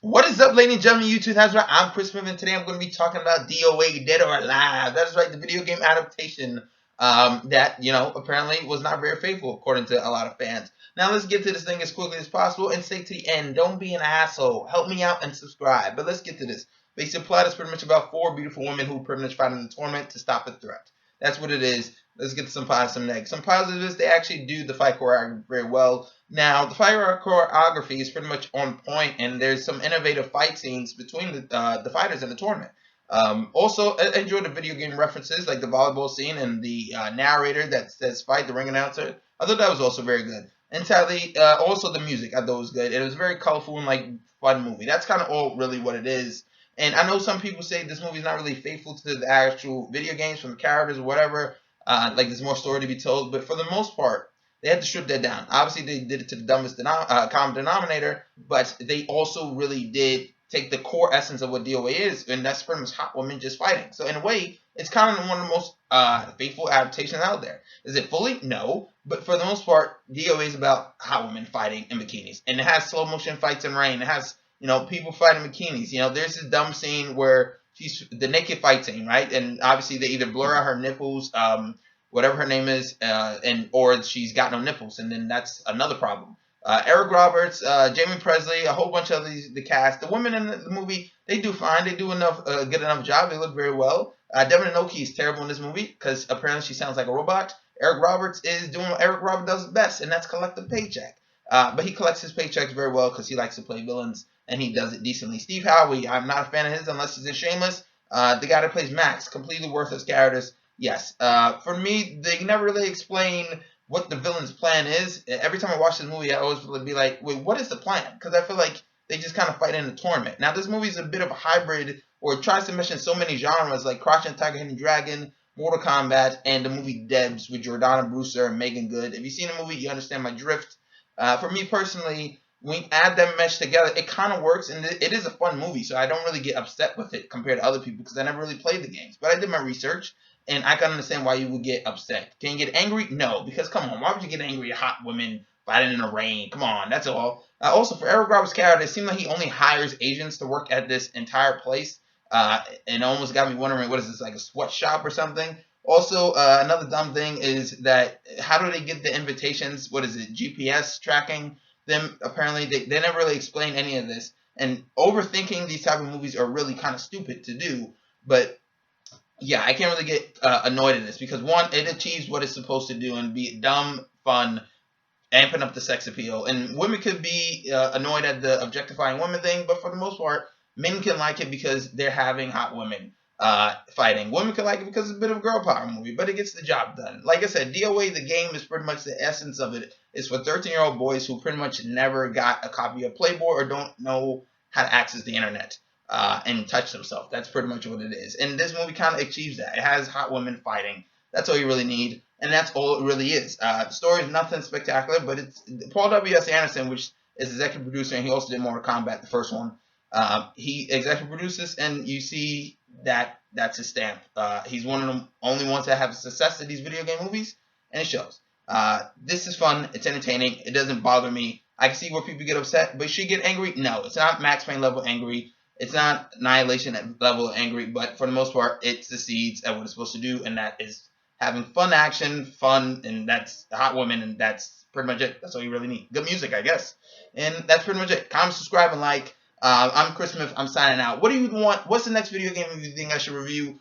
What is up, ladies and gentlemen, YouTube? That's right. I'm Chris Smith, and today I'm going to be talking about DOA, Dead or Alive. That's right, the video game adaptation that, apparently was not very faithful, according to a lot of fans. Now, let's get to this thing as quickly as possible and stay to the end. Don't be an asshole. Help me out and subscribe. But let's get to this. Basic plot is pretty much about four beautiful women who pretty much fight in the tournament to stop a threat. That's what it is. Let's get to some positives, some negatives. Some positives, they actually do the fight choreography very well. Now, the fight choreography is pretty much on point, and there's some innovative fight scenes between the fighters in the tournament. Also, I enjoyed the video game references, like the volleyball scene and the narrator that says fight, the ring announcer. I thought that was also very good. And sadly, also the music I thought was good. It was a very colorful and like fun movie. That's kind of all really what it is. And I know some people say this movie is not really faithful to the actual video games from the characters or whatever. Like there's more story to be told, but for the most part, they had to strip that down. Obviously, they did it to the dumbest common denominator, but they also really did take the core essence of what DOA is, and that's pretty much hot women just fighting. So in a way, it's kind of one of the most faithful adaptations out there. Is it fully? No, but for the most part, DOA is about hot women fighting in bikinis, and it has slow motion fights in rain. It has people fighting in bikinis. There's this dumb scene where she's the naked fight scene, right? And obviously they either blur out her nipples, whatever her name is, or she's got no nipples, and then that's another problem. Eric Roberts, Jamie Presley, a whole bunch of the cast. The women in the movie, they do fine. They do enough, good enough job. They look very well. Devin Aoki is terrible in this movie because apparently she sounds like a robot. Eric Roberts is doing what Eric Roberts does best, and that's collect a paycheck. But he collects his paychecks very well because he likes to play villains, and he does it decently. Steve Howey, I'm not a fan of his unless he's in Shameless. The guy that plays Max, completely worthless characters. Yes. For me, they never really explain what the villain's plan is. Every time I watch this movie, I always would be like, wait, what is the plan? Because I feel like they just kind of fight in the tournament. Now, this movie is a bit of a hybrid, or it tries to mesh in so many genres, like Crouching Tiger, Hidden Dragon, Mortal Kombat, and the movie Debs with Jordana Brewster and Megan Good. If you've seen the movie, you understand my drift. For me personally, when you add them mesh together, it kind of works, and it is a fun movie, so I don't really get upset with it compared to other people because I never really played the games. But I did my research, and I can understand why you would get upset. Can you get angry? No, because come on, why would you get angry at hot women fighting in the rain? Come on, that's all. Also, for Eric Roberts' character, it seemed like he only hires Asians to work at this entire place, and it almost got me wondering, what is this, like a sweatshop or something? Also, another dumb thing is that how do they get the invitations? What is it, GPS tracking them? Apparently, they never really explain any of this. And overthinking these type of movies are really kind of stupid to do, but yeah, I can't really get annoyed at this because one, it achieves what it's supposed to do and be dumb, fun, amping up the sex appeal. And women could be annoyed at the objectifying women thing, but for the most part, men can like it because they're having hot women fighting. Women can like it because it's a bit of a girl power movie, but it gets the job done. Like I said, DOA, the game, is pretty much the essence of it. It's for 13-year-old boys who pretty much never got a copy of Playboy or don't know how to access the internet. And touch themselves. That's pretty much what it is. And this movie kind of achieves that. It has hot women fighting. That's all you really need. And that's all it really is. The story is nothing spectacular, but it's Paul W.S. Anderson, which is executive producer, and he also did Mortal Kombat, the first one. He executive produces, and you see that that's his stamp. He's one of the only ones that have success in these video game movies, and it shows. This is fun. It's entertaining. It doesn't bother me. I can see where people get upset, but should get angry? No, it's not Max Payne level angry. It's not Annihilation level of angry, but for the most part, it succeeds at what it's supposed to do, and that is having fun action, and that's hot women, and that's pretty much it. That's all you really need. Good music, I guess. And that's pretty much it. Comment, subscribe, and like. I'm Chris Smith. I'm signing out. What do you want? What's the next video game you think I should review?